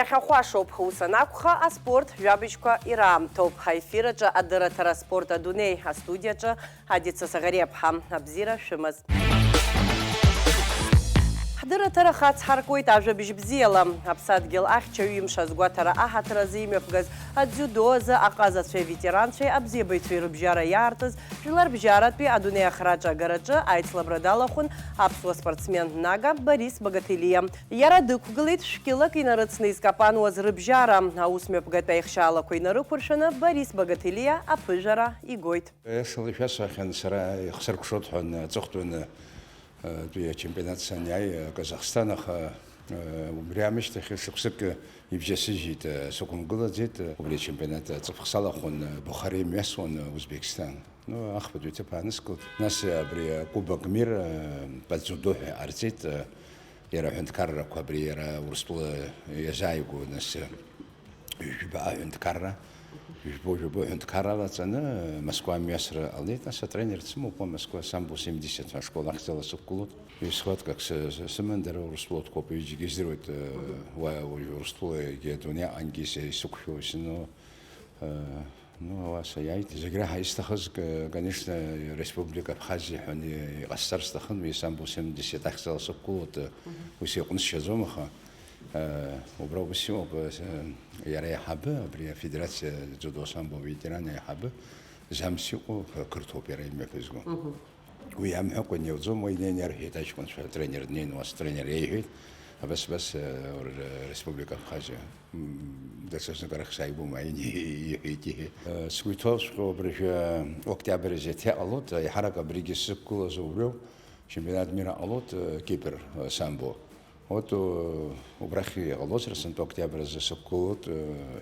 Иахьахуашоуп ҳусанакәха аспорт жәабжьқәа ираамҭоуп. Ҳаефираҿы адырраҭара спорт адунеи астудиаҿы Ҳадица Саӷариаԥҳа. Абзиара шәымаз. Ҳдырраҭара хацҳаркуеит ажәабжь бзиала. Аԥсадгьыл ахьчаҩ имш азгәаҭара аҳаҭразы имҩаԥгаз адзиудо азы аҟазацәеи ветеранцәеи абзиабаҩцәеи рыбжьара иаартыз жәларбжьаратәи адунеи ахраҿы агараҿы аицлабра далахәын аԥсуа спортсмен Нага Борис Багаҭелиа. Иара дықәгылеит шәкьылак инарыцны изкапануаз рыбжьара. Аусмҩаԥгатәи аихшьаалақәа инарықәыршәаны Борис Багаҭелиа аԥыжәара игоит. Чемпионат саняй Казахстан убриамышьҭахь шықәсык ибжьасыжьит сықәымгылаӡеит убри чемпионат ҵыԥхсалахәын Бухареи имҩасуан Узбекистан. Ахԥатәи иҭыԥ ааныскылт. Нас абри Кубок Мир падзудо ҳәа ҟарҵеит. Иара аҳәынҭқаррақәа абри иара Урыстәыла иазааигәоу нас ҩжәибаҟа аҳәынҭқарра. Ҩжәбо аҳәынҭқаррала ҵаны Москва мҩасра ҟалеит. Нас атренер дсымоуп Москва самбо 70 ашкола ахьӡала сықәгылоит. Схваткак сыман дара Урыстәылатә коуп ҩыџьагьы издыруеит Урыстәылагьы адунеиаҟангьы исықәшәоу ауаса иааит. Зегь раҳа исҭахыз, конечно, Республика Абхазиа ҳәаны иҟасҵар сҭахын уи самбо 70 ахьӡала сықәгылоит. Ус иҟәнысшьаӡом, аха убра ус имоуп. Иара иаҳабы абри афедерациа дзюдо самбо ветеран иаҳабы замс иҟоу қырҭуп иара имҩаԥызго. Уи амҳәакәа неуӡом, уи инеины иарҳәеит аҷкәынцәа атренер днеины ус атренер иеиҳәеит. Абас Республика Абхазиа даҽазныкарах сааигәоума иҳәеит. Сгәы иҭоуҵәҟьоу абыржәы октиабр азы иҟалоит, иаҳарак абригьы сзықәгылаз убриоуп. Чемпионат мира ҟалоит Кипр самбо. Убрахь иҟалозар сынтәа октиабр азы сықәгылоит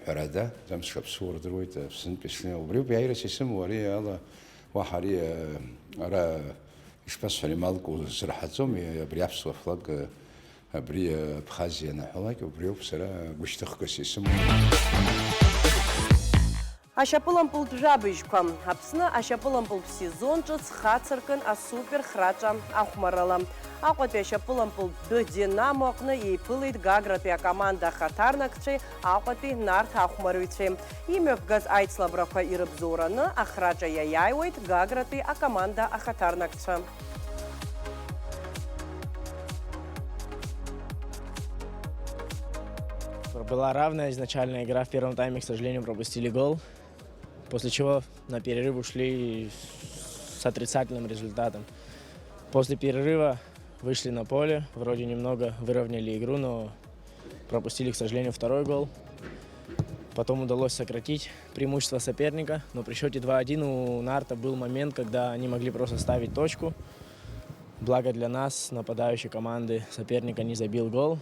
ҳәарада, замс шаԥсуа рдыруеит сынтәа исны. Убриоуп иааирас исымоу ари ала уаҳа ари ара ишԥасҳәари малк сырҳаӡом, абри аԥсуа флаг абри Абхазиа анаҳәалак убриоуп сара гәышьҭыхгас исымоу. Ашьапылампылтә жәабжьқәа. Аԥсны ашьапылампылтә сезон ҿыц хацыркын асупер храҿа ахәмаррала. Аҟәатәи ашьапылампылтә дәы Динамо аҟны еиԥылеит Гагратәи акоманда ахаҭарнакцәеи Аҟәатәи Нарҭ ахәмарыҩцәеи. Имҩаԥгаз аицлабрақәа ирыбзоураны ахраҿа иаиааиуеит Гагратәи акоманда ахаҭарнакцәа. Была равная изначальная игра. В первом тайме, к сожалению, пропустили гол. После чего на перерыв ушли с отрицательным результатом. После перерыва вышли на поле. Вроде немного выровняли игру, но пропустили, к сожалению, второй гол. Потом удалось сократить преимущество соперника. Но при счете 2-1 у Нарта был момент, когда они могли просто ставить точку. Благо для нас, нападающей команды, соперника не забил гол.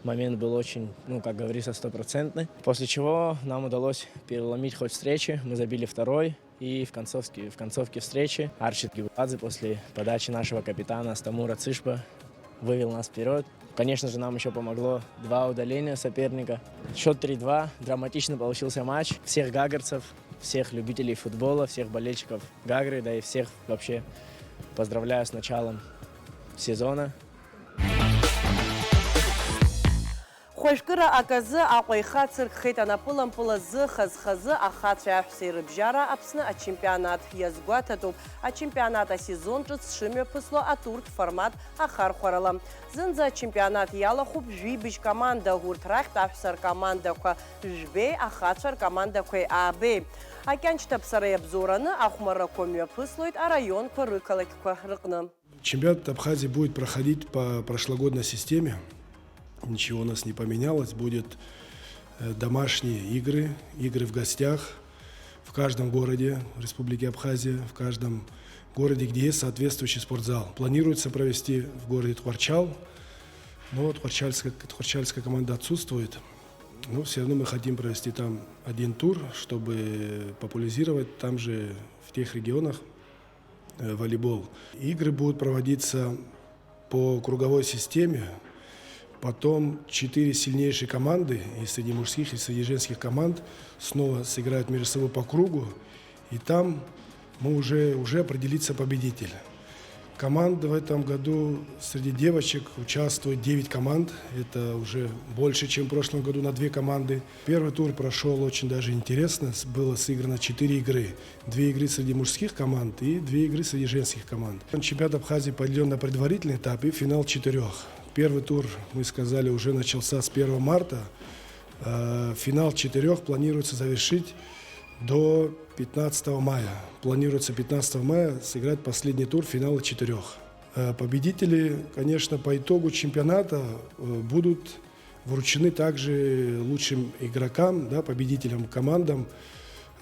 Момент был очень, как говорится, стопроцентный. После чего нам удалось переломить ход встречи. Мы забили второй. И в концовке встречи Арчит Гибадзе после подачи нашего капитана Стамура Цишпа вывел нас вперед. Конечно же, нам еще помогло 2 удаления соперника. Счет 3-2. Драматично получился матч. Всех гагрцев, всех любителей футбола, всех болельщиков Гагры, да и всех вообще поздравляю с началом сезона. Хәажәкыра аказы Аҟәа ихацыркхеит анапылампыл азы хаз-хазы ахацәа аҳәсеи рыбжьара Аԥсны ачемпионат иазгәаҭатәуп. Ачемпионат асезон ҿыц шымҩаԥысло атуртә формат ахархәарала. Зынӡа ачемпионат иалахәуп жәибжь команда, урҭ рахьтә аҳәса ркомандақәа жәбеи, ахацәа ркомандақәеи аабеи. Акьанчҭаԥсара иабзоураны ахәмаррақәа мҩаԥыслоит араионқәа рықалақьқәа рыҟны. Чемпионат Абхазии будет проходить по прошлогодней системе. Ничего у нас не поменялось. Будет домашние игры, игры в гостях в каждом городе Республики Абхазия, в каждом городе, где есть соответствующий спортзал. Планируется провести в городе Тхварчал, но тхварчальская команда отсутствует. Но все равно мы хотим провести там один тур, чтобы популяризировать там же в тех регионах волейбол. Игры будут проводиться по круговой системе. Потом 4 сильнейшие команды, и среди мужских, и среди женских команд, снова сыграют между собой по кругу. И там мы уже определится победитель. Команд в этом году среди девочек участвует 9 команд. Это уже больше, чем в прошлом году на 2 команды. Первый тур прошел очень даже интересно. Было сыграно 4 игры. 2 игры среди мужских команд и 2 игры среди женских команд. Чемпионат Абхазии поделен на предварительный этап и финал 4. Первый тур, мы сказали, уже начался с 1 марта. Финал 4 планируется завершить до 15 мая. Планируется 15 мая сыграть последний тур финала 4. Победители, конечно, по итогу чемпионата будут вручены также лучшим игрокам, да, победителям командам.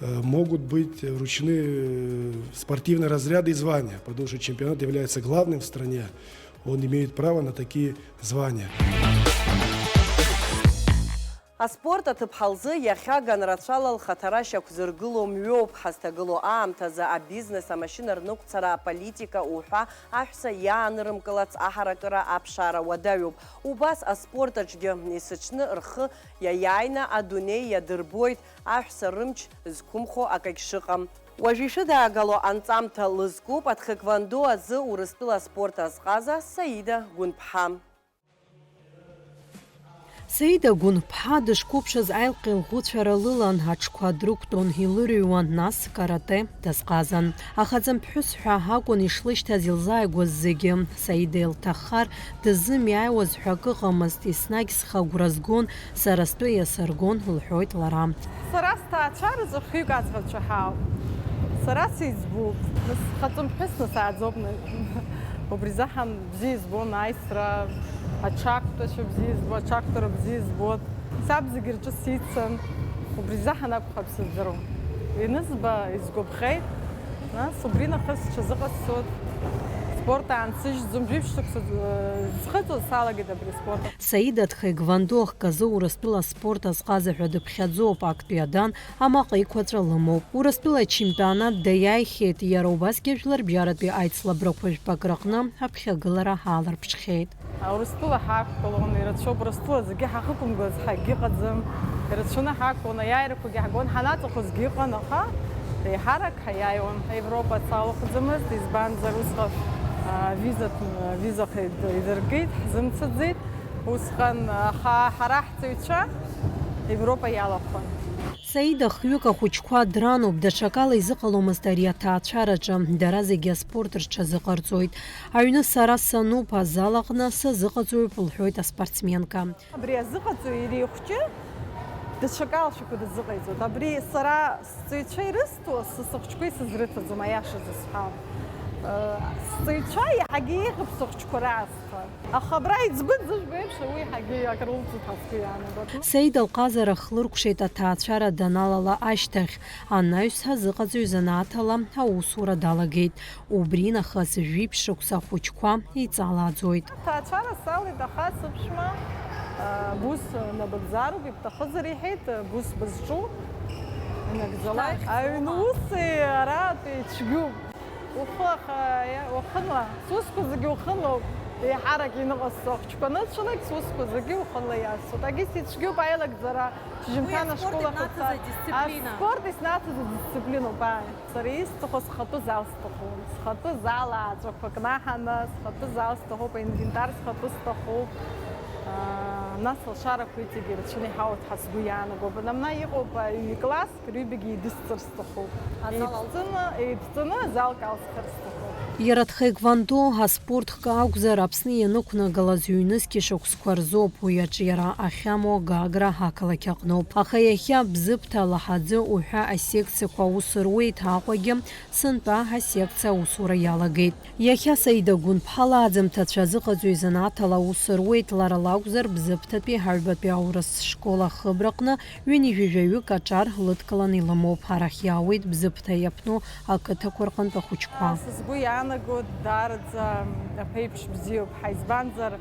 Могут быть вручены спортивные разряды и звания, потому что чемпионат является главным в стране. Он имеет право на такие звания. Аспорт аҭыԥҳа иахьаган рацәала лхаҭара шьақәзыргыло мҩоуп ҳазҭагыло аамҭазы абизнес, амашьына рныҟәцара, аполитика уҳәа аҳәса иаанырымкылац аҳаракыра аԥшаара уадаҩуп. Убас аспорт аҿгьы есыҽны рхы иаиааины адунеи иадырбоит аҳәса рымч зқәымхо акагь шыҟам. Уажә ишыдаагало анҵамҭа лызкуп аҭхеквондо азы Урыстәыла аспорт азҟаза Саида Гәынԥҳа. Саида Гәынԥҳа дышқәыԥшыз аилҟьа илӷәыцәара лылан, аҽқәа дрықәтәон, илырыҩуан, нас карате дазҟазан. Ахаҵамԥҳәыс ҳәа акәын ишлышьҭаз илзааигәаз зегьы. Саида илҭаххар дыззымиааиуаз ҳәа акы ыҟамызт, еснагь схы агәра згон, сара стәы иасыргон, лҳәоит лара. Сара сҭаацәара ҵәахҩык аӡӷабцәа ҳауп. Сара сиӡбуп. Схаҵамԥҳәысны сааӡоуп. Убри заҳан бзиа избон аисра. Аҽактәашьа бзиа збо, аҽактәара бзиа збот. Саб зегьы рҿы сицын. Убри заҳан акәхап сыздыруа. Ианызба изгәаԥхеит. Нас убри нахыс сҽазыҟасҵоит. Спорт аансыжьӡом, жәиԥшьҭықәса зхыҵуаз салагеит абри спорт. Саида Ҭхеигвондо ахказы Урыстәыла аспорт азҟаза ҳәа дыԥхьаӡоуп, актәи адан амаҟа иқәаҵәа лымоуп. Урыстәыла ачемпионат даиааихьеит, иара убасгьы ажәларбжьаратәи аицлабрақәа жәпак рыҟны аԥхьагылара ҳааларԥшхьеит. Урыстәыла ҳақәтәалон, ирацәоуп Урыстәыла зегьы ҳахықәымгылаз ҳакгьы ыҟаӡам. Ирацәаны ҳақәтәалон, аиааирақәагьы ҳгон, ҳанаҵахозгьы ыҟан, аха еиҳарак ҳаиааиуан. Аевропа ацала ыҟаӡамызт, избанзар усҟан визах идыркит, ҳзымцаӡеит. Усҟан ҳара ҳҵаҩцәа Европа иалахәын. Саида хҩык ахәыҷқәа дрануп, даҽакала изыҟаломызт ари аҭаацәараҿы, дара зегьы аспорт рҽазыҟарҵоит. Аҩны сара сануп, азал аҟны сазыҟаҵоуп, лҳәоит аспортсменка. Абри азыҟаҵои иара ихәҷы даҽакала шәақәа дазыҟаиҵоит. Абри сара сҵаҩцәа ирысҭо сыхәҷқәа исызрыҭаӡом, аиашазы сҳәап. Сҵаҩцәа иаҳагьы еиӷьуп сыхәҷқәа раасҭа. Аха абра иӡбыӡыжәбо еиԥш уи иаҳагьы акрылҵит ҳәа сгәы иаанагоит. Саида лҟазара хлыркәшеит аҭаацәара даналала ашьҭахь. Анаҩсҳа зыҟаҵаҩ занааҭала аусура далагеит. Убри нахыс жәиԥшь шықәса ахәыҷқәа иҵалааӡоит. Аҭаацәара салеит, аха сыԥшәма бус набыкзароуп, ибҭахызар иҳәеит, бус бызҿу инагӡалак. Аҩны уси аратәи цәгьуп. Ухынла, сусқәа зегьы ухынлоуп. Еиҳарак иныҟасҵо ахәҷқәа ныцәалак, сусқәа зегьы ухынла иасуеит. Агьыс ицәгьоуп аилагӡара, шьыжьымҭан ашкола хыца. Аспорт иснаҭаз адисциплиноуп. Сара исҭаху схатәы зал сҭахуп. Схатәы зал ааҵәақәа кнаҳаны, схатәы зал сҭахуп, аинвентар схатәы сҭахуп. Нас алшарақәа иҵегьы ирацәаны иҳауеит ҳәа сгәы иаанагоуп. Намна иҟоуп ҩ-класск, рҩбагьы еидысҵар сҭахуп. Еидҵаны азалк алсхыр сҭахуп. Иара Ҭхеигвондо аспортк акәзар, Аԥсны ианықәнагалаз ҩ-нызқьи шықәсқәа рзоуп, уи аҿы иара ахьамоу Гагра ақалақь аҟноуп. Аха иахьа Бзыԥҭа, Лаҳаӡы уҳәа асекциақәа аус руеит, Аҟәагьы сынтәа асекциа аусура иалагеит. Иахьа Саида Гәынԥҳа лааӡамҭацәа зыҟаҵаҩ занааҭала аус руеит, лара лакәзар Бзыԥҭатәи ҳаҩбатәи аурыс школа Хыбраҟны ҩынҩажәаҩык аҿар лыдкыланы илымоуп. Арахь иаауеит Бзыԥҭа иаԥну ақыҭақәа рҟынтә ахәыҷқәа. Сгәы иаанагоит даараӡа аԥеиԥш бзиоуп, избанзар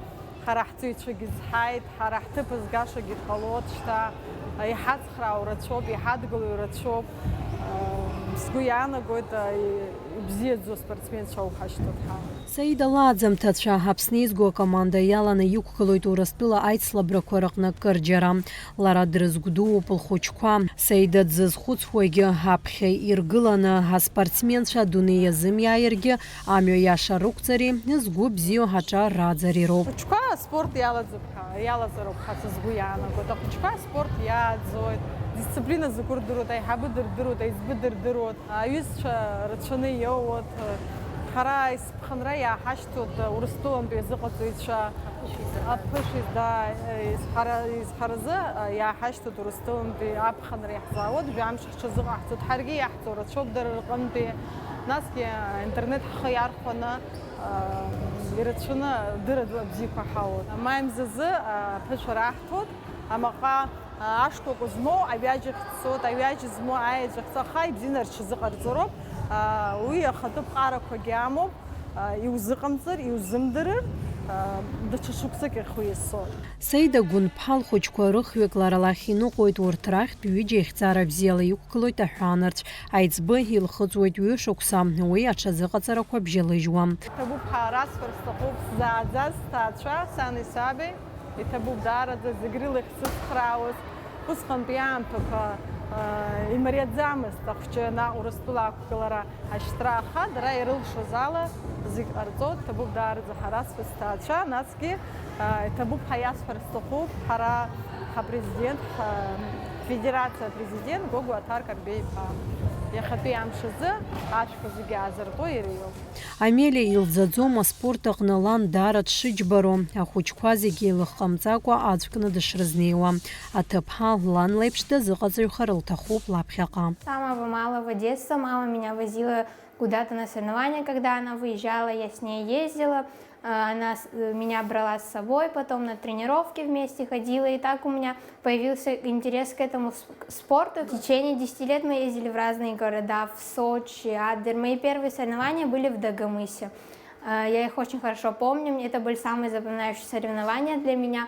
ҳара ҳҵаҩцәагьы зҳаит, ҳара ҳҭыԥ згашагьы ҟалоит шьҭа, иҳацхраау рацәоуп, иҳадгылоу рацәоуп. Сгәы иаанагоит бзиаӡоу спортсменцәа ауҳашьҭоуп ҳа. Саида лааӡамҭацәа Аԥсны изго акоманда иаланы иқәгылоит Урыстәыла аицлабрақәа рҟны кырџьара. Лара дрызгәдууп лхәыҷқәа. Саида дзызхәыцуагьы ҳаԥхьа иргыланы аспортсменцәа адунеи иазымиааиргьы амҩа иаша рықәҵари згәы бзиоу аҿар раӡарироуп. Ахәыҷқәа аспорт иалаҵароуп ҳа сызгәы иаанагоит. Ахәыҷқәа аспорт иааӡоит. Дисциплина закәу рдыруеит, аиҳабы дырдыруеит, аиҵбы дырдыруеит, аҩызцәа рацәаны иоуит. Ҳара исԥхынра иааҳашьҭуеит Урыстәылантәи азыҟаҵаҩцәа аԥышәи изҳаразы иааҳашьҭуеит Урыстәылантәи аԥхынра иаҳзаауеит, жәамш ҳҽазыҟаҳҵоит, ҳаргьы иаҳҵо рацәоуп дара рҟынтәи. Насгьы интернет ҳхы иархәаны ирацәаны дыра ду абзиақәа ҳауеит. Маи мзазы аԥышәа раҳҭоит, амаҟа ашкәакәа змоу аҩаџьахь дцоит, аҩаџьа змоу аеҵәахь цо, аха ибзианы рҽазыҟарҵароуп. Уи ахатәы ԥҟарақәагьы амоуп, иузыҟамҵар, иузымдырыр, даҽа шықәсык иаху иасоит. Саида Гәынԥҳа лхәыҷқәа рыхҩык лара лахь иныҟәоит, урҭ рахьтә ҩыџьа ихьӡара бзиала иқәгылоит аҳәаанырцә. Аиҵбы илхыҵуеит ҩышықәса, уи аҽазыҟаҵарақәа бжьалыжьуам. Иҭабуп ҳа расҳәар сҭахуп сзааӡаз сҭаацәа, сани саби, иҭабуп даараӡа зегь рыла ихсыцхраауаз. Усҟантәи аамҭақәа имариаӡамызт ахәҷы наҟ Урыстәыла ақәгылара ашьҭра, аха дара ирылшоз ала зегь ҟарҵоит. Иҭабуп даараӡа ҳара сҳәа сҭаацәа, насгьы иҭабуп ҳа иасҳәар сҭахуп ҳара ҳапрезидент, ҳфедерациа апрезидент Гогәуа Аҭар Карбеи-иԥа. Иахатәи амш азы ашәқәа зегьы аазыртуа иара иоуп. Амелиа илӡаӡом аспорт аҟны лан даара дшыџьбароу, ахәыҷқәа зегьы илыхҟамҵакәа аӡәкны дышрызнеиуа. Аҭыԥҳа лан леиԥш дазыҟаҵаҩхар лҭахуп лаԥхьаҟа. С самого малого детства мама меня возила куда-то на соревнования, когда она выезжала, я с ней ездила. Она меня брала с собой, потом на тренировки вместе ходила, и так у меня появился интерес к этому спорту. В течение 10 лет мы ездили в разные города, в Сочи, Адер. Мои первые соревнования были в Дагомысе. Я их очень хорошо помню, это были самые запоминающие соревнования для меня.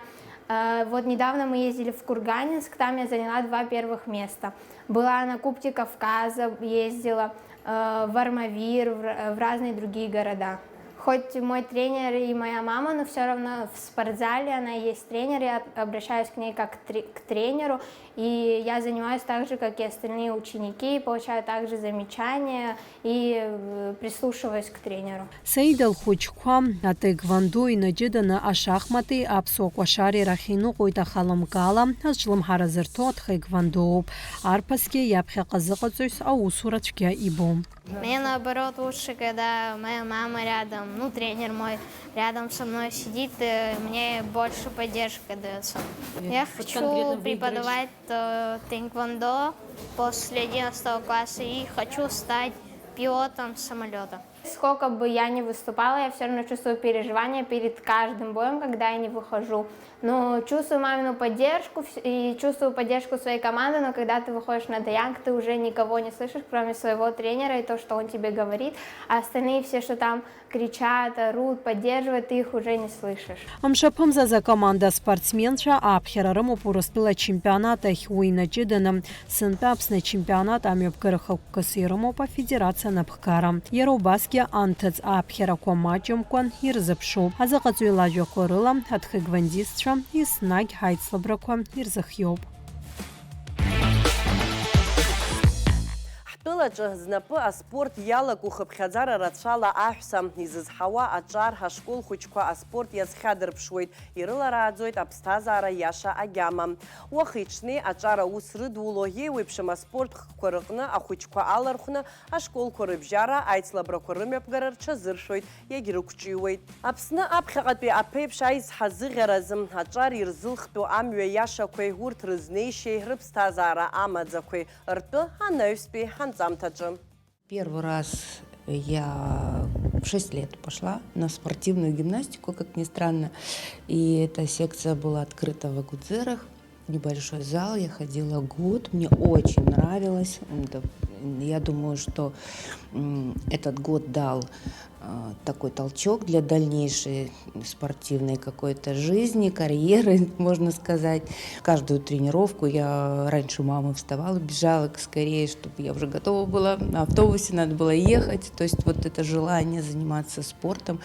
Вот недавно мы ездили в Курганинск, там я заняла 2 первых места. Была на Кубке Кавказа, ездила в Армавир, в разные другие города. Хоть мой тренер и моя мама, но все равно в спортзале она есть тренер, я обращаюсь к ней как к тренеру, и я занимаюсь так же, как и остальные ученики, получаю также замечания и прислушиваюсь к тренеру. Саида лхәыҷқәа атэквондо инаҷыданы ашахмати аԥсуа кәашари рахь иныҟәоит, аха лымкаала азҿлымҳара зырҭо атэквондоуп. Арԥысгьы иаԥхьаҟа зыҟаҵаҩс аусура цәгьа ибом. Мне наоборот лучше, когда моя мама рядом, тренер мой рядом со мной сидит, и мне больше поддержка дается. Я хочу преподавать тэквондо после 11 класса и хочу стать пилотом самолета. Сколько бы я ни выступала, я все равно чувствую переживания перед каждым боем, когда я не выхожу. Но чувствую мамину поддержку и чувствую поддержку своей команды, но когда ты выходишь на даянг, ты уже никого не слышишь, кроме своего тренера и то, что он тебе говорит, а остальные все, что там кричат, орут, поддерживают, ты их уже не слышишь. Амшаԥымзаза команда спортсменцәа аԥхьара рымоуп Урыстәыла чемпионат ахь уи инаҷыданы. Сынтәа Аԥсны ачемпионат амҩаԥгара хықәкыс ирымоуп афедерациа напхгара. Иара убасгьы анҭыҵ аԥхьарақәа маҷымкәан ирзыԥшуп. Азыҟаҵаҩ лажәақәа рыла аҭхыгвандистцәа еснагь ҳаицлабрақәа ирзыхиоуп. Ҳтәылаҿы знапы аспорт иалаго хыԥхьаӡара рацәала аҳәса изызҳауа аҿар ҳашкол хәыҷқәа аспорт иазхьадырԥшуеит, ирыларааӡоит аԥсҭазаара иаша агьама. Уахи-ҽни аҿар аус рыдуло еиуеиԥшым аспорт хкқәа рыҟны ахәыҷқәа алархәны ашколқәа рыбжьара аицлабрақәа рымҩаԥгара рҽазыршәоит, иагьрықәҿиуеит. Аԥсны аԥхьаҟатәи аԥеиԥш аизҳа зыӷьаразы аҿар ирзылхтәу амҩа иашақәеи урҭ рызнеишьеи рыԥсҭазаара амаӡақәеи ртәы анаҩстәи ҳанҵамҭаҿы. Первый раз я в 6 лет пошла на спортивную гимнастику, как ни странно. И эта секция была открыта в Агудзерах. Небольшой зал, я ходила год, мне очень нравилось. Я думаю, что этот год дал такой толчок для дальнейшей спортивной какой-то жизни, карьеры, можно сказать. Каждую тренировку я раньше мамы вставала, бежала скорее, чтобы я уже готова была. На автобусе надо было ехать. То есть вот это желание заниматься спортом,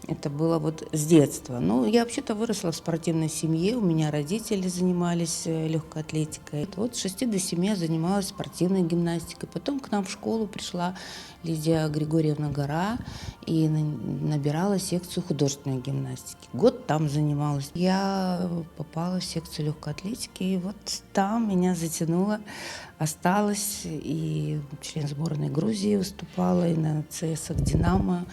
это было вот с детства. Ну, я вообще-то выросла в спортивной семье, у меня родители занимались легкой атлетикой. Вот с 6 до 7 я занималась спортивной гимнастикой. Потом к нам в школу пришла Лидия Григорьевна Гора и набирала секцию художественной гимнастики. Год там занималась. Я попала в секцию легкой атлетики, и вот там меня затянуло, осталась, и член сборной Грузии выступала, и на ЦСК «Динамо»,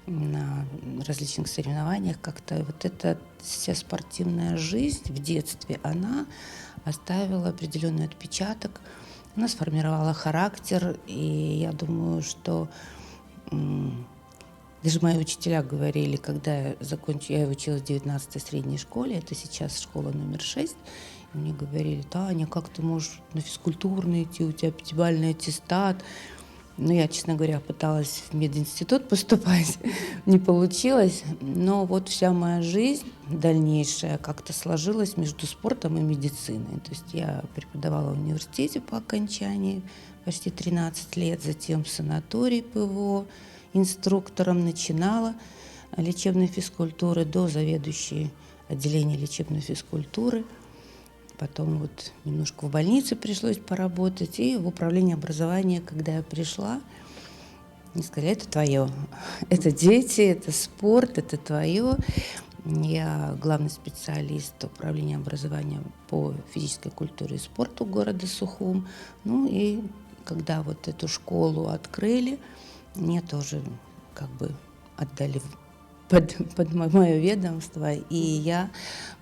на различных соревнованиях. Как-то вот эта вся спортивная жизнь в детстве, она оставила определенный отпечаток, она сформировала характер, и я думаю, что даже мои учителя говорили, когда я училась в 19-й средней школе, это сейчас школа номер 6, и мне говорили: Таня, как ты можешь на физкультурный идти, у тебя 5-бальный аттестат. Ну, я, честно говоря, пыталась в мединститут поступать, не получилось, но вот вся моя жизнь дальнейшая как-то сложилась между спортом и медициной. То есть я преподавала в университете по окончании почти 13 лет, затем в санатории ПВО инструктором начинала лечебной физкультуры до заведующей отделения лечебной физкультуры. Потом вот немножко в больнице пришлось поработать, и в управлении образования, когда я пришла, мне сказали: это твое, это дети, это спорт, это твое. Я главный специалист управления образования по физической культуре и спорту города Сухум. Ну и когда вот эту школу открыли, мне тоже как бы отдали под мое ведомство, и я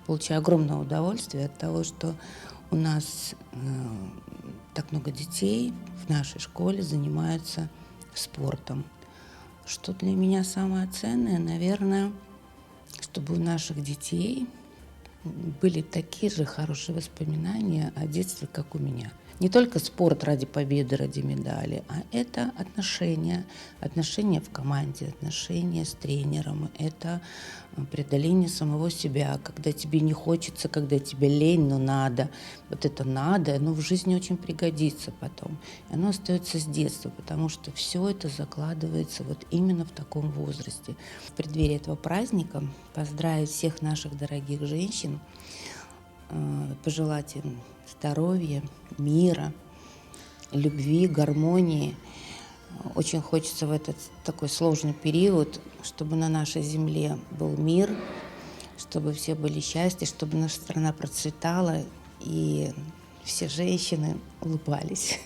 получаю огромное удовольствие от того, что у нас так много детей в нашей школе занимаются спортом. Что для меня самое ценное, наверное, чтобы у наших детей были такие же хорошие воспоминания о детстве, как у меня. Не только спорт ради победы, ради медали, а это отношения в команде, отношения с тренером, это преодоление самого себя, когда тебе не хочется, когда тебе лень, но надо. Вот это надо, оно в жизни очень пригодится потом. И оно остается с детства, потому что все это закладывается вот именно в таком возрасте. В преддверии этого праздника поздравить всех наших дорогих женщин, пожелать им здоровья, мира, любви, гармонии. Очень хочется в этот такой сложный период, чтобы на нашей земле был мир, чтобы все были счастливы, чтобы наша страна процветала, и все женщины улыбались.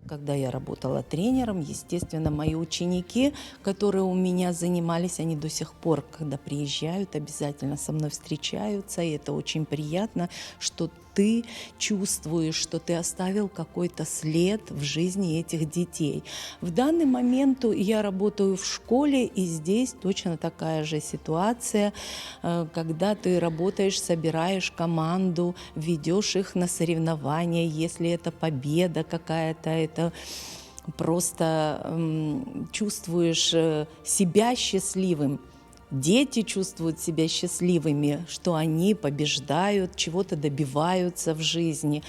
Когда я работала тренером, естественно, мои ученики, которые у меня занимались, они до сих пор, когда приезжают, обязательно со мной встречаются, и это очень приятно, что ты чувствуешь, что ты оставил какой-то след в жизни этих детей. В данный момент я работаю в школе, и здесь точно такая же ситуация, когда ты работаешь, собираешь команду, ведешь их на соревнования, если это победа какая-то, это просто чувствуешь себя счастливым. Дети чувствуют себя счастливыми, что они побеждают, чего-то добиваются в жизни.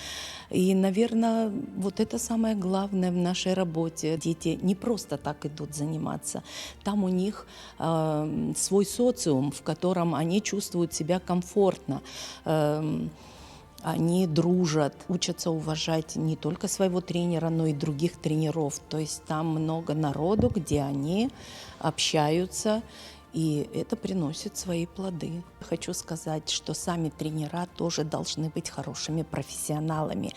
И, наверное, вот это самое главное в нашей работе. Дети не просто так идут заниматься. Там у них свой социум, в котором они чувствуют себя комфортно. Они дружат, учатся уважать не только своего тренера, но и других тренеров. То есть там много народу, где они общаются, и это приносит свои плоды. Хочу сказать, что сами тренера тоже должны быть хорошими профессионалами.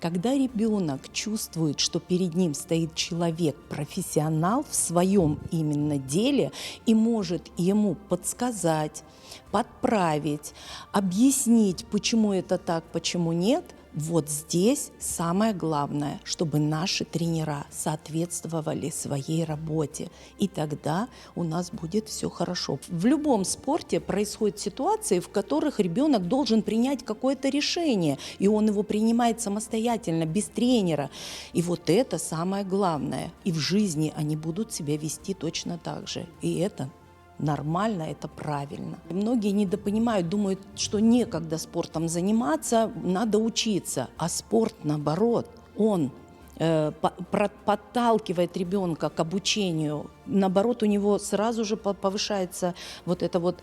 Когда ребенок чувствует, что перед ним стоит человек-профессионал в своем именно деле и может ему подсказать, подправить, объяснить, почему это так, почему нет, Вот здесь самое главное, чтобы наши тренера соответствовали своей работе, и тогда у нас будет все хорошо. В любом спорте происходят ситуации, в которых ребенок должен принять какое-то решение, и он его принимает самостоятельно, без тренера. И вот это самое главное. И в жизни они будут себя вести точно так же. И это нормально, это правильно. Многие недопонимают, думают, что некогда спортом заниматься, надо учиться. А спорт, наоборот, он подталкивает ребенка к обучению. Наоборот, у него сразу же повышается вот эта вот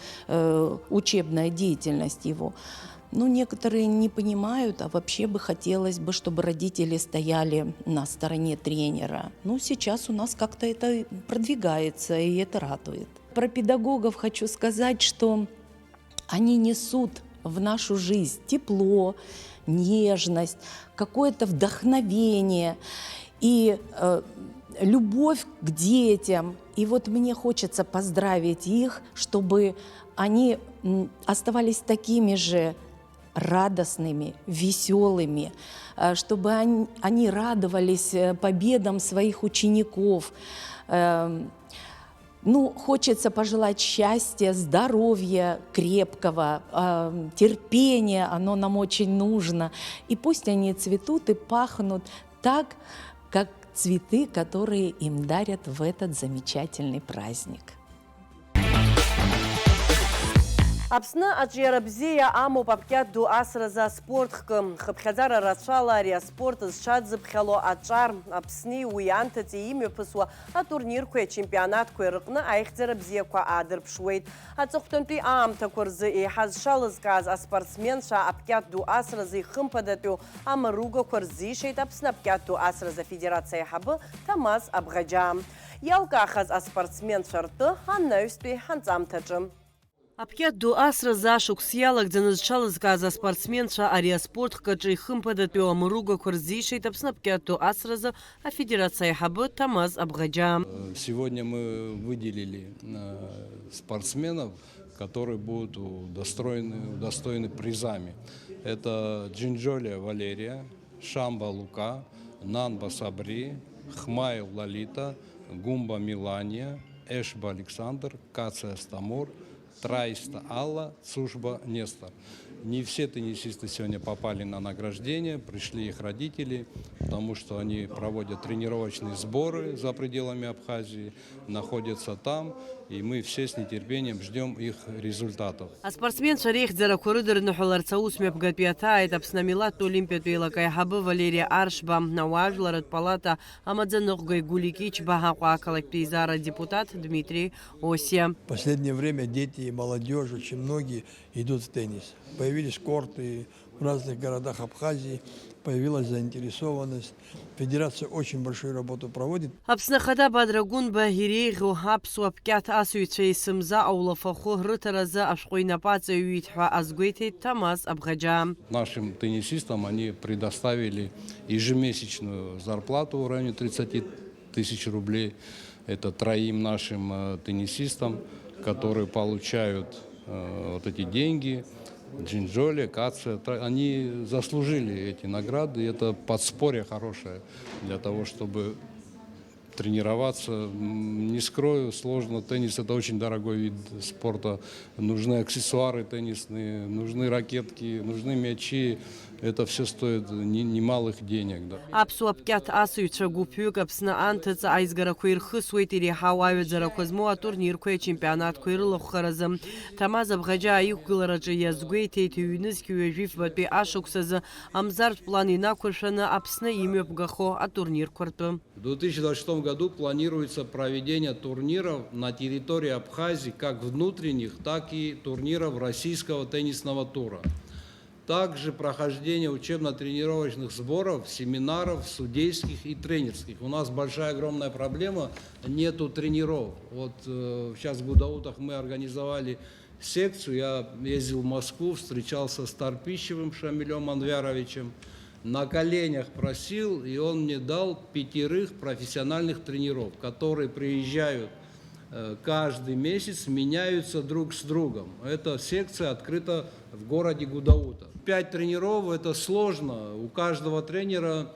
учебная деятельность его. Ну, некоторые не понимают, а вообще бы хотелось бы, чтобы родители стояли на стороне тренера. Ну, сейчас у нас как-то это продвигается, и это радует. Про педагогов хочу сказать, что они несут в нашу жизнь тепло, нежность, какое-то вдохновение и любовь к детям. И вот мне хочется поздравить их, чтобы они оставались такими же радостными, веселыми, чтобы они радовались победам своих учеников. Ну, хочется пожелать счастья, здоровья крепкого, терпения, оно нам очень нужно. И пусть они цветут и пахнут так, как цветы, которые им дарят в этот замечательный праздник. Аԥсны аҿиара бзиа амоуп апкьат ду асразы аспортхкы. Хыԥхьаӡара рацәала ари аспорт зҽадзыԥхьало аҿар Аԥсни уи анҭыҵ имҩаԥысуа атурнирқәеи ачемпионатқәеи рҟны аихьӡара бзиақәа аадырԥшуеит. Аҵыхәтәантәи аамҭақәа рзы еиҳа зшалызкааз аспортсменцәа апкьат ду асразы ихымԥадатәиу амаругақәа рзишеит Аԥсны апкьат ду асразы афедерациа аиҳабы Ҭамаз Абӷаџьаа. Иалкаахаз аспортсменцәа ртәы анаҩстәи ҳанҵамҭаҿы. Апкьат ду асразы ашықәс иалагӡаны зҽалызкааз аспортсменцәа ари аспортхкаҿы ихымԥадатәиу амаругақәа рзишеит Аԥсны апкьат ду асразы афедерациа аиҳабы Ҭамаз Абӷаџьаа. Сегодня мы выделили спортсменов, которые будут удостоены призами. Это Джинджоли Валерия, Шамба Лука, Нанба Сабри, Хмаев Лалита, Гумба Милания, Эшба Александр, Кация Стамур, Траиста Алла, Цушба Нестор. Не все теннисисты сегодня попали на награждение, пришли их родители, потому что они проводят тренировочные сборы за пределами Абхазии, находятся там, и мы все с нетерпением ждем их результатов. Аспортсменцәа реихьӡарақәа рыдырныҳәаларц аусмҩаԥгатәи аҭааит Аԥсны амилаҭтә олимпиатә еилак аиҳабы Валерия Аршба, ауаажәларатә палата амаӡаныҟәгаҩ Гулик Ичба, Аҟәа ақалақьтә еизара депутат Дмитрий Осия. В последнее время дети и молодежь, очень многие идут в теннис. Появились корты в разных городах Абхазии, появилась заинтересованность. Федерация очень большую работу проводит. Аԥсны Ахада Бадрагәынба иреиӷьу аԥсуа апкьат асыҩцәа есымза аулафахәы рыҭаразы ашәҟәы инапы аҵаҩҩит ҳәа азгәеиҭеит Ҭамаз Абӷаџьаа. Нашим теннисистам они предоставили ежемесячную зарплату в районе 30 тысяч рублей. Это троим нашим теннисистам, которые получают вот эти деньги. Джинджоли, Кация, они заслужили эти награды. И это подспорье хорошее для того, чтобы тренироваться. Не скрою, сложно. Теннис – это очень дорогой вид спорта. Нужны аксессуары теннисные, нужны ракетки, нужны мячи. Это все стоит немалых денег. Да. Аԥсуа апкьат асыҩцәа гәыԥҩык Аԥсны анҭыҵ аизгарақәа ирхысуеит иреиҳау аҩаӡарақәа змоу атурнирқәеи ачемпионатқәеи рылахәхаразы. Ҭамаз Абӷаџьаа иқәгылараҿы иазгәеиҭеит ҩнызқьи ҩажәи-фбатәи ашықәс азы амзартә план инақәыршәаны Аԥсны имҩаԥгахо атурнирқәа ртәы. В 2026 году планируется проведение турниров на территории Абхазии, как внутренних, так и турниров российского теннисного тура. Также прохождение учебно-тренировочных сборов, семинаров, судейских и тренерских. У нас большая огромная проблема, нету тренеров. Вот сейчас в Гудаутах мы организовали секцию, я ездил в Москву, встречался с Торпищевым Шамилем Анвяровичем, на коленях просил, и он мне дал 5 профессиональных тренеров, которые приезжают каждый месяц меняются друг с другом. Эта секция открыта в городе Гудаута. 5 тренеров – это сложно. У каждого тренера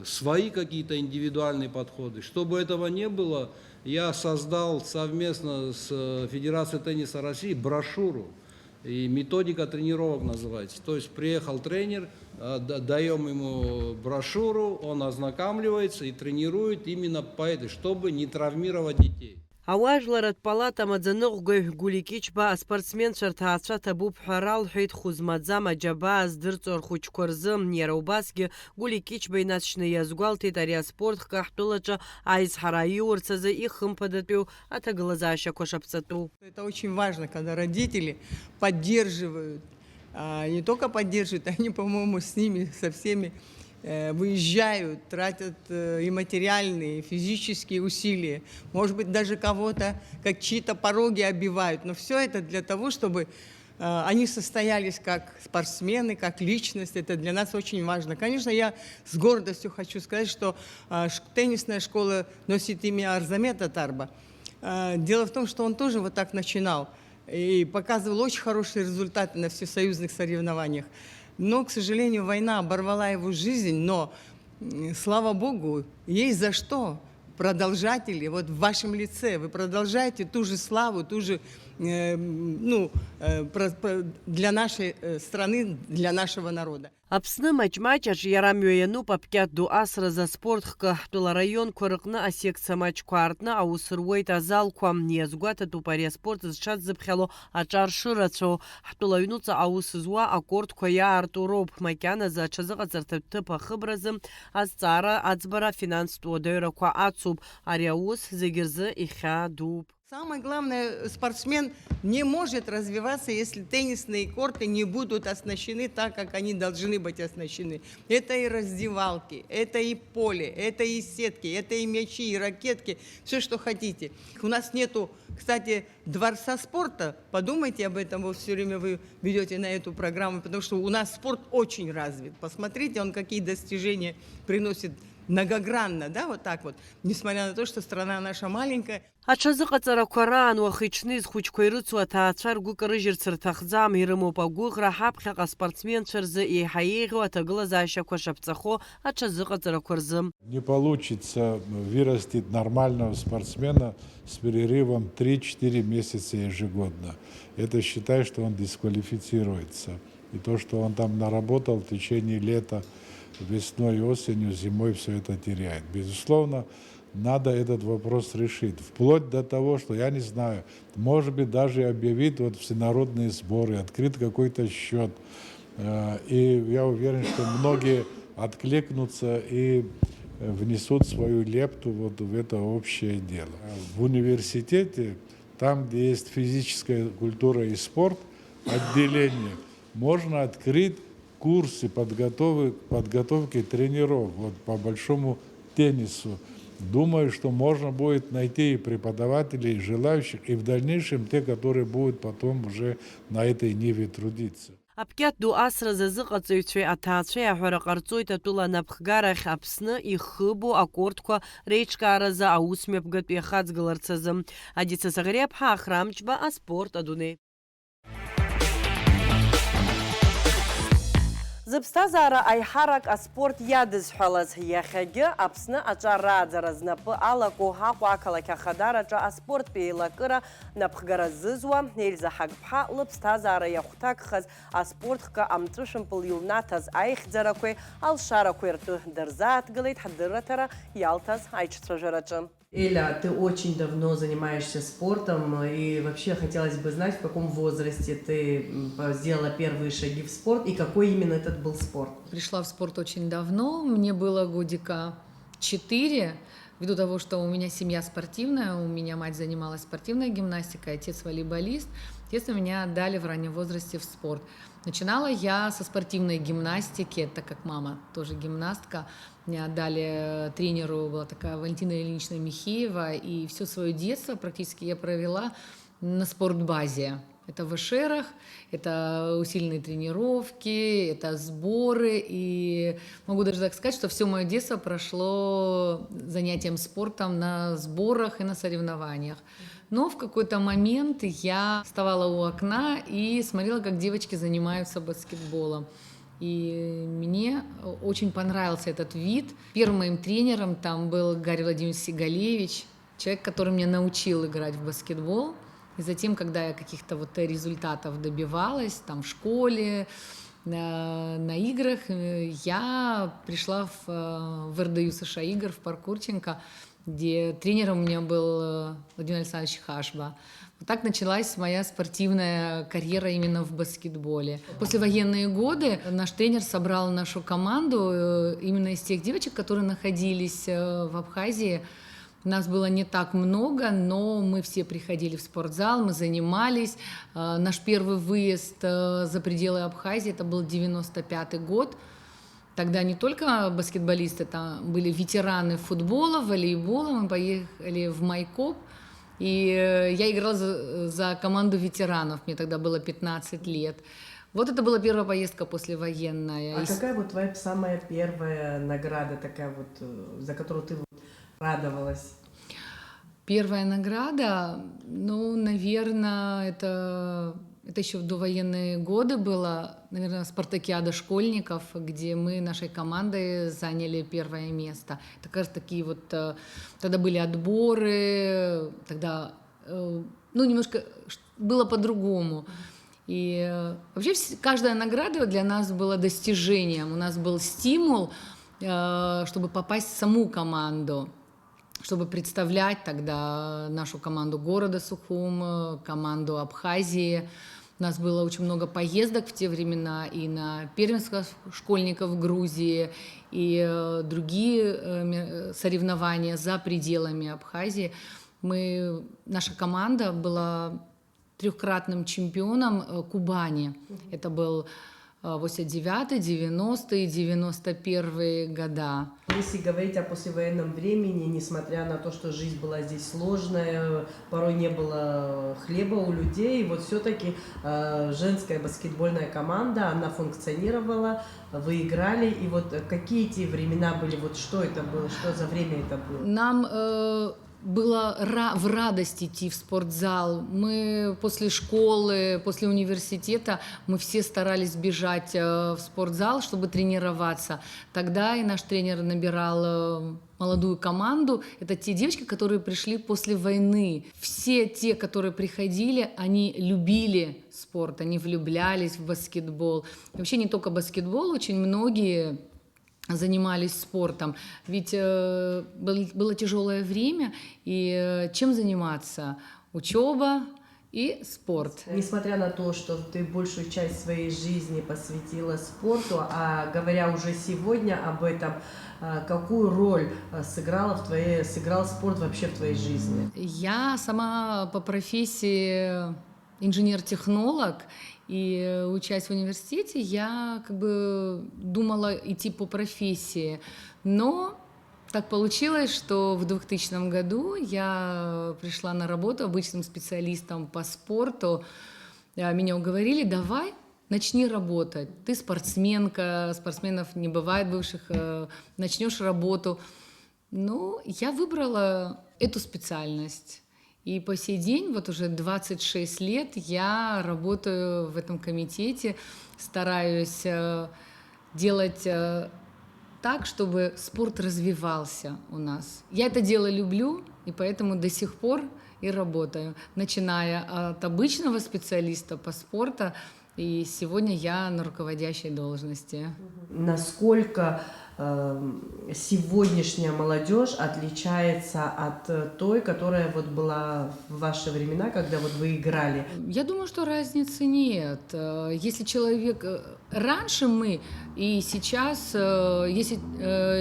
свои какие-то индивидуальные подходы. Чтобы этого не было, я создал совместно с Федерацией тенниса России брошюру. И методика тренировок называется. То есть приехал тренер, даем ему брошюру, он ознакомливается и тренирует именно по этой, чтобы не травмировать детей. Ауажларат палата маӡаныҟәгаҩ Гуликичба аспортсменцәа рҭаацәа ҭабуп ҳәа ралҳәеит хәызмаӡам аџьабаа здырҵо рхәыҷқәа рзы. Иара убасгьы Гуликичба инаҵшьны иазгәалҭеит ари аспорт ҳаҳҭәылаҿы аизҳара иурц азы ихымԥадатәиу аҭагылазаашьақәа шаԥҵатәу. Это очень важно, когда родители поддерживают, не только поддерживают, они, по-моему, с ними, со всеми выезжают, тратят и материальные, и физические усилия. Может быть, даже кого-то, как чьи-то пороги обивают. Но все это для того, чтобы они состоялись как спортсмены, как личность. Это для нас очень важно. Конечно, я с гордостью хочу сказать, что теннисная школа носит имя Арзамета Тарба. Дело в том, что он тоже вот так начинал и показывал очень хорошие результаты на всесоюзных соревнованиях. Но, к сожалению, война оборвала его жизнь, но, слава Богу, есть за что. Продолжатели, вот в вашем лице, вы продолжаете ту же славу, ту же, для нашей страны, для нашего народа. Аԥсны маҷ-маҷаҿ иара мҩа апкьат ду асразы аспортхкы ҳтәыла раионқәа рҟны асекциа маҷқәа аартны аус руеит азалқәа. Иазгәаҭатәуп ари аспорт зҽаззыԥхьало аҿар шырацәоу. Ҳтәыла аҩнуҵҟа аус зуа акортқәа иаарту роуп. Макьаназы аҽазыҟаҵарҭатә ҭыԥ ахыбразы азҵаара, аӡбара, финанстә уадаҩрақәа ацуп. Ари аус зегьы рзы ихьаа дууп. Самое главное, спортсмен не может развиваться, если теннисные корты не будут оснащены так, как они должны быть оснащены. Это и раздевалки, это и поле, это и сетки, это и мячи, и ракетки, все, что хотите. У нас нету, кстати, дворца спорта. Подумайте об этом, вы все время вы ведете на эту программу, потому что у нас спорт очень развит. Посмотрите, он какие достижения приносит многогранно, да, вот так вот, несмотря на то, что страна наша маленькая. Аҽазыҟаҵарақәа раан уахи-ҽни зхәыҷқәа ирыцу аҭаацәа ргәы кырыжьырц рҭахӡам, ирымоуп агәыӷра ҳаԥхьаҟа аспортсменцәа рзы еиҳа еиӷьу аҭагылазаашьақәа шаԥҵахо аҽазыҟаҵарақәа рзы. Не получится вырастить нормального спортсмена с перерывом 3-4 месяца ежегодно. Это считай, что он дисквалифицируется. И то, что он там наработал в течение лета, весной и осенью, зимой все это теряет. Безусловно, надо этот вопрос решить. Вплоть до того, что, я не знаю, может быть, даже объявить вот всенародные сборы, открыть какой-то счет. И я уверен, что многие откликнутся и внесут свою лепту вот в это общее дело. В университете, там, где есть физическая культура и спорт, отделение, можно открыть курсы подготовки тренеров вот, по большому теннису. Думаю, что можно будет найти и преподавателей, и желающих, и в дальнейшем те, которые будут потом уже на этой ниве трудиться. Апкьат ду асразы зыҟаҵаҩцәеи аҭаацәеи аҳәара ҟарҵоит атәыла анапхгарахь Аԥсны ихыбу акортқәа реиҿкааразы аусмҩаԥгатәи ахаҵгыларц азы. Адица Саӷариаԥҳа, Ахрамҷба, аспорт адунеи. Зыԥсҭазаара аиҳарак аспорт иадызҳәалаз иахьагьы Аԥсны аҿарааӡара знапы алаку Аҟәа ақалақь Ахадараҿы аспорттә еилакыра напхгара зызуа Ельза Ҳагԥҳа лыԥсҭазаара иахәҭакхаз аспортхкы амҵәышәымпыл илнаҭаз аихьӡарақәеи алшарақәеи ртәы дырзааҭгылеит ҳдырраҭара иалҭаз аиҿцәажәараҿы. Эля, ты очень давно занимаешься спортом, и вообще хотелось бы знать, в каком возрасте ты сделала первые шаги в спорт, и какой именно этот был спорт? Пришла в спорт очень давно, мне было годика 4, ввиду того, что у меня семья спортивная, у меня мать занималась спортивной гимнастикой, отец волейболист, естественно, меня отдали в раннем возрасте в спорт. Начинала я со спортивной гимнастики, так как мама тоже гимнастка. Меня отдали тренеру, была такая Валентина Ильинична Михеева, и все свое детство практически я провела на спортбазе. Это в Эшерах, это усиленные тренировки, это сборы, и могу даже так сказать, что все мое детство прошло занятием спортом на сборах и на соревнованиях. Но в какой-то момент я вставала у окна и смотрела, как девочки занимаются баскетболом. И мне очень понравился этот вид. Первым моим тренером там был Гарри Владимирович Сигалевич, человек, который меня научил играть в баскетбол. И затем, когда я каких-то вот результатов добивалась, там в школе, на играх, я пришла в РДЮ США игр, в парк Курченко, где тренером у меня был Владимир Александрович Хашба. Вот так началась моя спортивная карьера именно в баскетболе. После военные годы наш тренер собрал нашу команду именно из тех девочек, которые находились в Абхазии. Нас было не так много, но мы все приходили в спортзал, мы занимались. Наш первый выезд за пределы Абхазии, это был 95-й год. Тогда не только баскетболисты, там были ветераны футбола, волейбола. Мы поехали в Майкоп, и я играла за команду ветеранов. Мне тогда было 15 лет. Вот это была первая поездка послевоенная. А какая вот твоя самая первая награда такая вот, за которую ты радовалась? Первая награда, ну, наверное, это еще в довоенные годы было, наверное, спартакиада школьников, где мы нашей командой заняли первое место. Это, кажется, такие вот, тогда были отборы, тогда, ну, немножко было по-другому. И вообще каждая награда для нас была достижением. У нас был стимул, чтобы попасть в саму команду, чтобы представлять тогда нашу команду города Сухум, команду Абхазии. У нас было очень много поездок в те времена и на первенство школьников Грузии, и другие соревнования за пределами Абхазии. Наша команда была трехкратным чемпионом Кубани. Это был 89-й, 90-й, 91-й года. Если говорить о послевоенном времени, несмотря на то, что жизнь была здесь сложная, порой не было хлеба у людей, вот все-таки женская баскетбольная команда, она функционировала, вы играли, и вот какие эти времена были, вот что это было, что за время это было? Нам было в радость идти в спортзал. Мы после школы, после университета, мы все старались бежать в спортзал, чтобы тренироваться. Тогда и наш тренер набирал молодую команду. Это те девочки, которые пришли после войны. Все те, которые приходили, они любили спорт, они влюблялись в баскетбол. И вообще не только баскетбол, очень многие занимались спортом, ведь было тяжелое время, и чем заниматься? Учеба и спорт. Несмотря на то, что ты большую часть своей жизни посвятила спорту, а говоря уже сегодня об этом, какую роль сыграл спорт вообще в твоей жизни? Я сама по профессии инженер-технолог, и учась в университете, я как бы думала идти по профессии. Но так получилось, что в 2000 году я пришла на работу обычным специалистом по спорту. Меня уговорили: давай, начни работать. Ты спортсменка, спортсменов не бывает бывших, начнешь работу. Ну, я выбрала эту специальность. И по сей день, вот уже 26 лет, я работаю в этом комитете, стараюсь делать так, чтобы спорт развивался у нас. Я это дело люблю, и поэтому до сих пор и работаю, начиная от обычного специалиста по спорту, и сегодня я на руководящей должности. Насколько сегодняшняя молодежь отличается от той, которая вот была в ваши времена, когда вот вы играли? Я думаю, что разницы нет. Если человек... Раньше мы и сейчас, если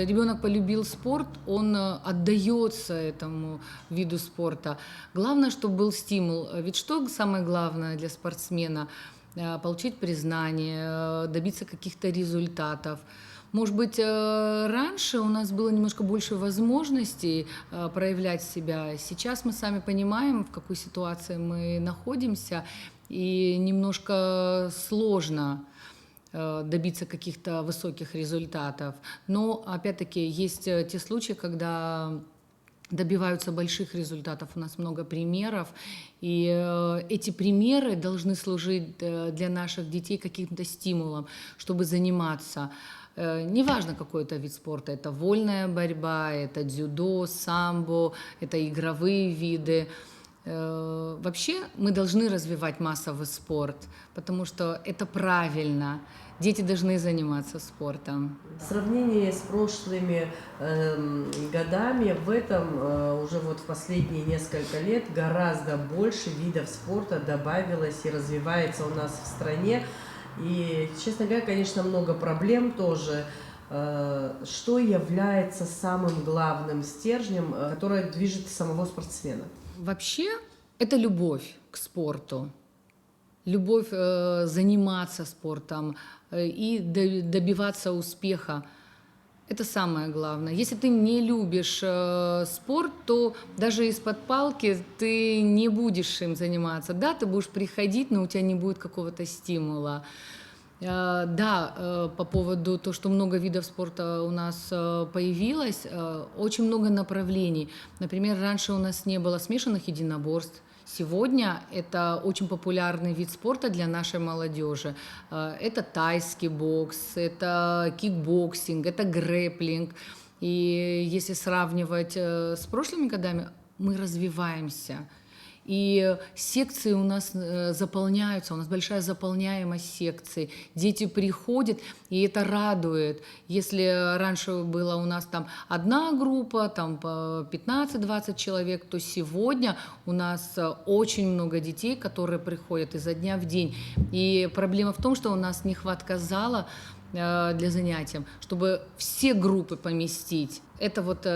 ребенок полюбил спорт, он отдается этому виду спорта. Главное, чтобы был стимул. Ведь что самое главное для спортсмена? Получить признание, добиться каких-то результатов. Может быть, раньше у нас было немножко больше возможностей проявлять себя. Сейчас мы сами понимаем, в какой ситуации мы находимся, и немножко сложно добиться каких-то высоких результатов. Но, опять-таки, есть те случаи, когда добиваются больших результатов. У нас много примеров, и эти примеры должны служить для наших детей каким-то стимулом, чтобы заниматься. Неважно, какой это вид спорта, это вольная борьба, это дзюдо, самбо, это игровые виды. Вообще мы должны развивать массовый спорт, потому что это правильно. Дети должны заниматься спортом. В сравнении с прошлыми годами, в этом уже вот в последние несколько лет гораздо больше видов спорта добавилось и развивается у нас в стране. И, честно говоря, конечно, много проблем тоже. Что является самым главным стержнем, который движет самого спортсмена? Вообще, это любовь к спорту, любовь заниматься спортом и добиваться успеха. Это самое главное. Если ты не любишь спорт, то даже из-под палки ты не будешь им заниматься. Да, ты будешь приходить, но у тебя не будет какого-то стимула. Да, по поводу того, что много видов спорта у нас появилось, очень много направлений. Например, раньше у нас не было смешанных единоборств. Сегодня это очень популярный вид спорта для нашей молодежи. Это тайский бокс, это кикбоксинг, это грэпплинг. И если сравнивать с прошлыми годами, мы развиваемся. И секции у нас заполняются, у нас большая заполняемость секций. Дети приходят, и это радует. Если раньше была у нас там одна группа, там по 15-20 человек, то сегодня у нас очень много детей, которые приходят изо дня в день. И проблема в том, что у нас нехватка зала для занятий, чтобы все группы поместить. Это вот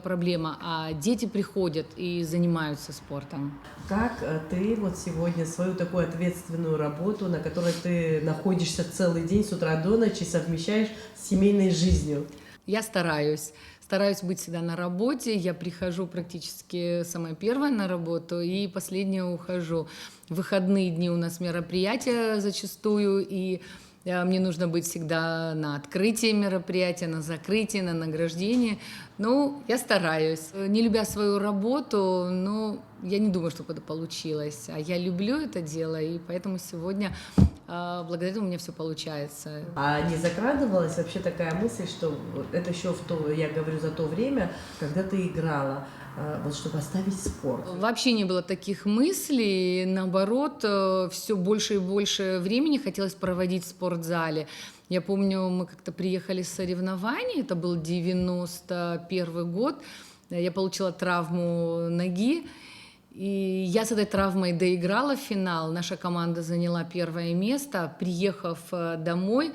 проблема. А дети приходят и занимаются спортом. Как ты вот сегодня свою такую ответственную работу, на которой ты находишься целый день с утра до ночи, совмещаешь с семейной жизнью? Я стараюсь быть всегда на работе. Я прихожу практически самая первая на работу и последняя ухожу. В выходные дни у нас мероприятия зачастую, и мне нужно быть всегда на открытии мероприятия, на закрытии, на награждении. Ну, я стараюсь. Не любя свою работу, но я не думаю, чтобы это получилось. А я люблю это дело, и поэтому сегодня благодаря этому у меня все получается. А не закрадывалась вообще такая мысль, что это еще я говорю за то время, когда ты играла, вот чтобы оставить спорт? Вообще не было таких мыслей, наоборот, все больше и больше времени хотелось проводить в спортзале. Я помню, мы как-то приехали с соревнований, это был 91 год, я получила травму ноги, и я с этой травмой доиграла финал, наша команда заняла первое место. Приехав домой,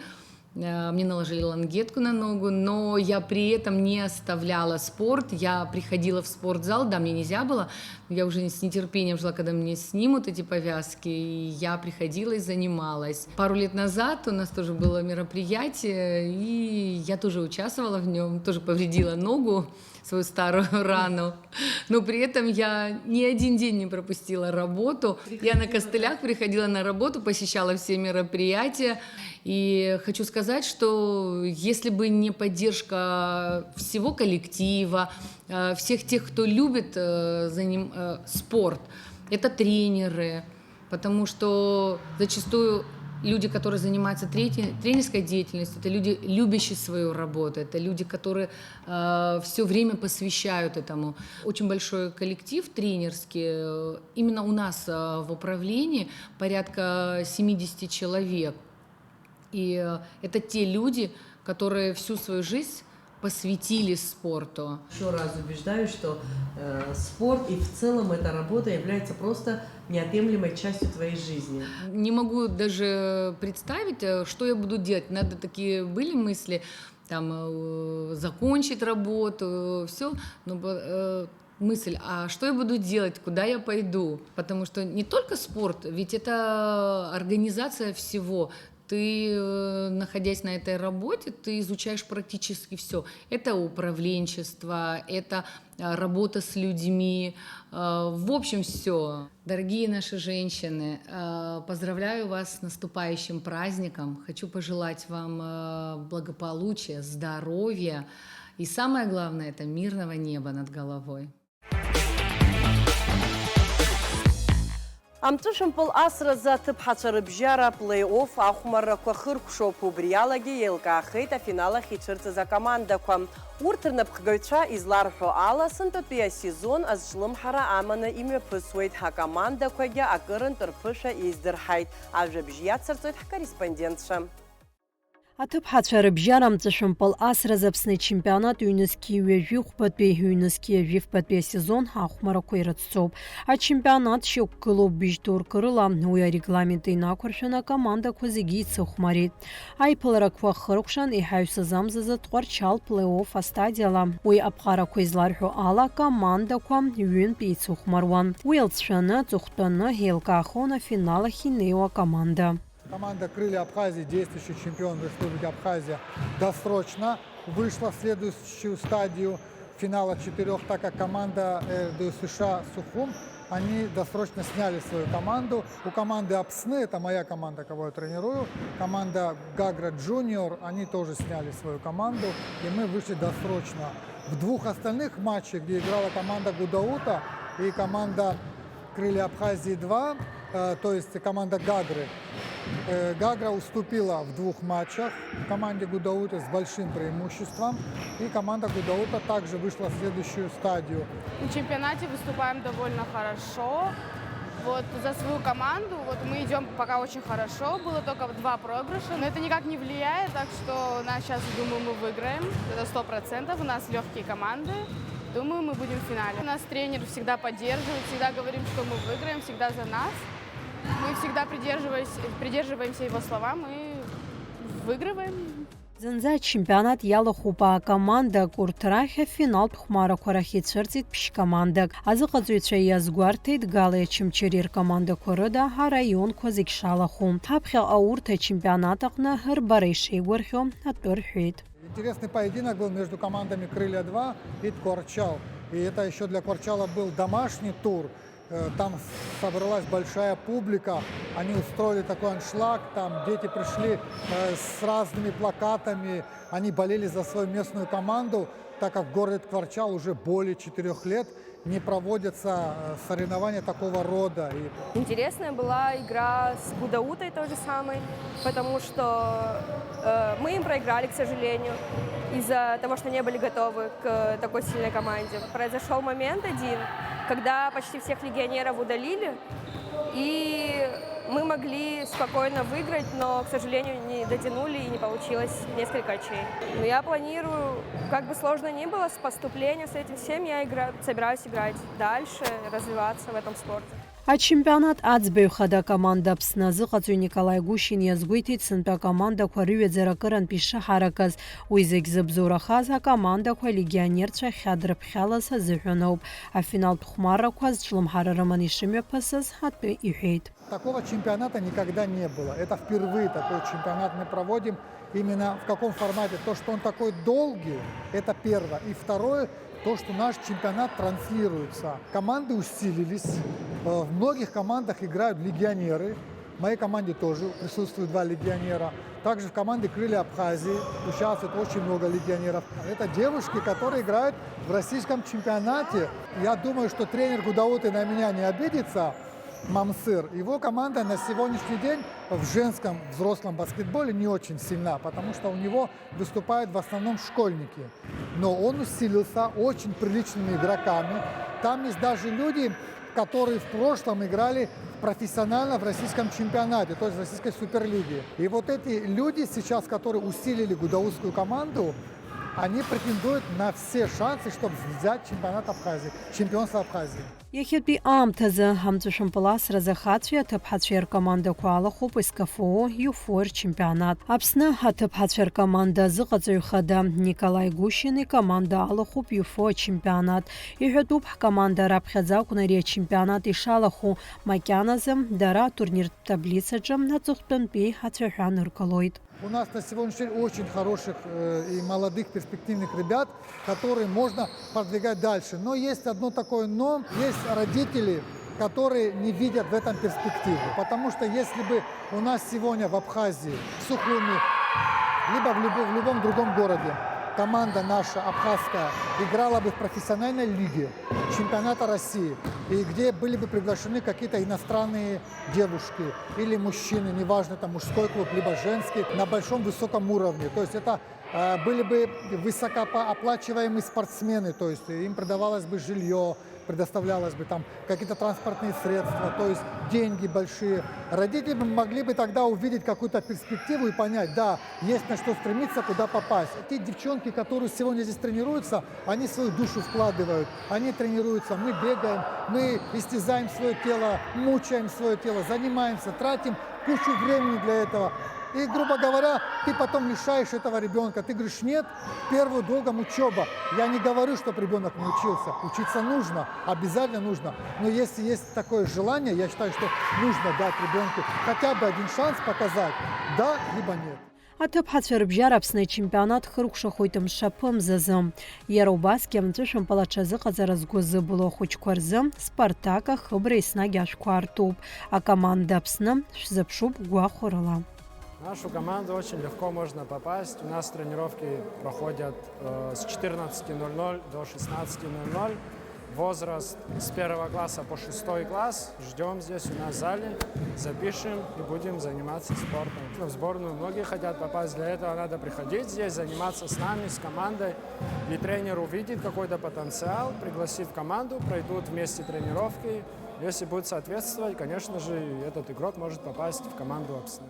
мне наложили лангетку на ногу, но я при этом не оставляла спорт, я приходила в спортзал, да, мне нельзя было, я уже с нетерпением ждала, когда мне снимут эти повязки, и я приходила и занималась. Пару лет назад у нас тоже было мероприятие, и я тоже участвовала в нем, тоже повредила ногу, свою старую рану, но при этом я ни один день не пропустила работу. Я на костылях приходила на работу, посещала все мероприятия, и хочу сказать, что если бы не поддержка всего коллектива, всех тех, кто любит спорт, это тренеры, потому что зачастую люди, которые занимаются тренерской деятельностью, это люди, любящие свою работу, это люди, которые все время посвящают этому. Очень большой коллектив тренерский, именно у нас в управлении порядка 70 человек. И это те люди, которые всю свою жизнь посвятили спорту. Еще раз убеждаю, что спорт и в целом эта работа является просто неотъемлемой частью твоей жизни. Не могу даже представить, что я буду делать. Надо такие были мысли, там, закончить работу, все, но мысль, а что я буду делать, куда я пойду? Потому что не только спорт, ведь это организация всего. Ты, находясь на этой работе, ты изучаешь практически все. Это управленчество, это работа с людьми, в общем, все. Дорогие наши женщины, поздравляю вас с наступающим праздником. Хочу пожелать вам благополучия, здоровья и самое главное, это мирного неба над головой. Амтышымпыл асразы тыпхацары бжара плей-офф ахумарраққа хыркшоп убриалаги елкаахеит афиналах ицырцыза командаққа. Уртырнапқгойца излархо ала сынтотуя сезон азжлымхара аманы имепысует ха командаққаге акырын тырпыша издырхайт. Ажабжия царцойт корреспондентша. Аҭыԥҳацәа рыбжьара амҵышәымпыл асразы Аԥсны чемпионат ҩнызқьи ҩажәихәбатәи ҩнызқьи ҩажәифбатәи асезон ахәмарақәа ирыццоуп. Ачемпионат шьақәгылоуп быжь-торк рыла, уи арегламент инақәыршәаны акомандақәа зегьы ицыхәмарит. Аиԥыларақәа хыркәшан иҳаҩсыз амзазы Тҟәарчал плей-офф астадиала. Уи аԥҟарақәа изларҳәо ала акомандақәа ҩынтә еицыхәмаруан. Уи алҵшәаны аҵыхәтәаны еилкаахон афинал ахь инеиуа акоманда. Команда «Крылья Абхазии», действующий чемпион Республики Абхазия, досрочно вышла в следующую стадию финала 4, так как команда РДЮСШ «Сухум», они досрочно сняли свою команду. У команды «Апсны», это моя команда, кого я тренирую, команда «Гагра Джуниор», они тоже сняли свою команду, и мы вышли досрочно. В двух остальных матчах, где играла команда «Гудаута» и команда «Крылья Абхазии-2», то есть команда «Гагры», Гагра уступила в двух матчах команде Гудаута с большим преимуществом, и команда Гудаута также вышла в следующую стадию. В чемпионате выступаем довольно хорошо. Вот за свою команду мы идем пока очень хорошо, было только 2 проигрыша, но это никак не влияет, так что у нас сейчас, думаю, мы выиграем, это 100%, у нас легкие команды. Думаю, мы будем в финале. У нас тренер всегда поддерживает, всегда говорим, что мы выиграем, всегда за нас. Мы всегда придерживаемся его словам и выигрываем. Зынӡа ачемпионат иалахәуп акомандак, урҭ рахь афиналтә хәмарақәа рахь ицәырҵит ԥшь-командак. Азыҟаҵаҩцәа иазгәарҭеит Галеи Ачымчыри ркомандақәа рыда араионқәа зегь шалахәу. Ҳаԥхьаҟа урҭ ачемпионат аҟны рбара ишеигәырӷьо атәы рҳәеит. Интересный поединок был между командами «Крылья-2» и «Тҟәарчал». И это еще для «Тҟәарчала» был домашний тур. Там собралась большая публика, они устроили такой аншлаг, там дети пришли с разными плакатами, они болели за свою местную команду, так как в городе Тҟәарчал уже более 4 лет не проводятся соревнования такого рода. Интересная была игра с Гудаутой той же самой, потому что мы им проиграли, к сожалению, из-за того, что не были готовы к такой сильной команде. Произошел момент один, когда почти всех легионеров удалили, и мы могли спокойно выиграть, но, к сожалению, не дотянули и не получилось несколько очей. Но я планирую, как бы сложно ни было, с поступлением, с этим всем я собираюсь играть дальше, развиваться в этом спорте. Ачемпионат аӡбаҩхада акоманда Аԥсны азыҟаҵаҩ Николаи Гушин иазгәеиҭеит сынтәа акомандақәа рыҩаӡара акырынтә ишыҳаракыз. Уи зегь зыбзоурахаз акомандақәа алегионерцәа хьадрыԥхьалаз азыҳәан ауп. Афиналтә хәмаррақәа зҿлымҳара рыманы ишымҩаԥысыз атәы иҳәеит. Такого чемпионата никогда не было. Это впервые такой чемпионат мы проводим. Именно в каком формате? То, что он такой долгий, это первое. И второе, то, что наш чемпионат транслируется. Команды усилились. В многих командах играют легионеры. В моей команде тоже присутствуют 2 легионера. Также в команде «Крылья Абхазии» участвует очень много легионеров. Это девушки, которые играют в российском чемпионате. Я думаю, что тренер Гудауты на меня не обидится, Мамсыр. Его команда на сегодняшний день в женском взрослом баскетболе не очень сильна, потому что у него выступают в основном школьники. Но он усилился очень приличными игроками. Там есть даже люди, которые в прошлом играли профессионально в российском чемпионате, то есть в российской суперлиге. И вот эти люди сейчас, которые усилили гудаутскую команду, они претендуют на все шансы, чтобы взять чемпионат Абхазии, чемпионство Абхазии. Иахьатәи аамҭазы амҵәышәымпыл асразы ахацәеи аҭыԥҳацәеи ркомандақәа алахәуп СКФО ЮФО рчемпионат. Аԥсны аҭыԥҳацәа ркоманда азыҟаҵаҩхада Николаи Гушин икоманда алахәуп ЮФО ачемпионат. Иҳәатәуп ҳкоманда раԥхьаӡа акәны ари ачемпионат ишалахәу, макьаназы дара атурниртә таблицаҿы аҵыхәтәантәи ацәаҳәа ныркылоит. У нас на сегодняшний день очень хороших и молодых перспективных ребят, которые можно продвигать дальше. Но есть одно такое но, есть родители, которые не видят в этом перспективу. Потому что если бы у нас сегодня в Абхазии, в Сухуми, либо в любом другом городе команда наша абхазская играла бы в профессиональной лиге, чемпионата России, и где были бы приглашены какие-то иностранные девушки или мужчины, неважно, там мужской клуб, либо женский, на большом высоком уровне. То есть это были бы высокооплачиваемые спортсмены, то есть им продавалось бы жилье, предоставлялось бы там какие-то транспортные средства, то есть деньги большие. Родители могли бы тогда увидеть какую-то перспективу и понять, да, есть на что стремиться, куда попасть. Те девчонки, которые сегодня здесь тренируются, они свою душу вкладывают, они тренируются, мы бегаем, мы истязаем свое тело, мучаем свое тело, занимаемся, тратим кучу времени для этого. И, грубо говоря, ты потом лишаешь этого ребенка. Ты говоришь, нет, первым долгом учеба. Я не говорю, чтобы ребенок не учился. Учиться нужно, обязательно нужно. Но если есть такое желание, я считаю, что нужно дать ребенку хотя бы один шанс показать, да, либо нет. Атыпхацәа рыбжьара Аԥсны ачемпионат хыркәшахоит мшаԥы мзазы. Иара убасгьы амҵәышәымпал аҽазыҟаҵара згәы зыбыло ахәыҷқәа рзы Спартак ахыбра еснагь ашәқәа артуп. Акоманда Аԥсны шәзыԥшуп гәахәарыла. В нашу команду очень легко можно попасть. У нас тренировки проходят с 14:00 до 16:00. Возраст с 1 класса по 6 класс. Ждем здесь у нас в зале, запишем и будем заниматься спортом. В сборную многие хотят попасть. Для этого надо приходить здесь, заниматься с нами, с командой. И тренер увидит какой-то потенциал, пригласит в команду, пройдут вместе тренировки. Если будет соответствовать, конечно же, этот игрок может попасть в команду Аԥсны.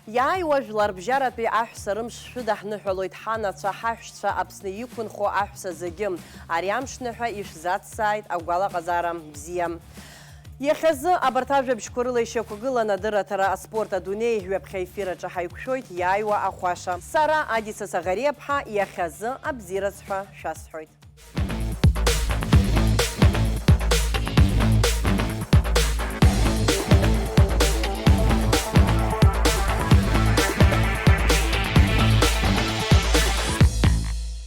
Иааиуа жәлар бжьаратәи аҳәса рымш шәыдаҳныҳәалоит ҳанацәа, ҳаҳәшьцәа Аԥсны иқәынхо аҳәса зегьы. Ари амшныҳәа ишәзацзааит агәалаҟазара бзиа. Иахьазы абарҭ ажәабжьқәа рыла ишьақәгылан адырраҭара аспорт адунеи ҩаԥхьа ефир аҿы ҳаиқәшәоит иааиуа ахәаша. Сара Адиса Саӷариаԥҳа иахьазы абзиараз ҳәа шәасҳәоит.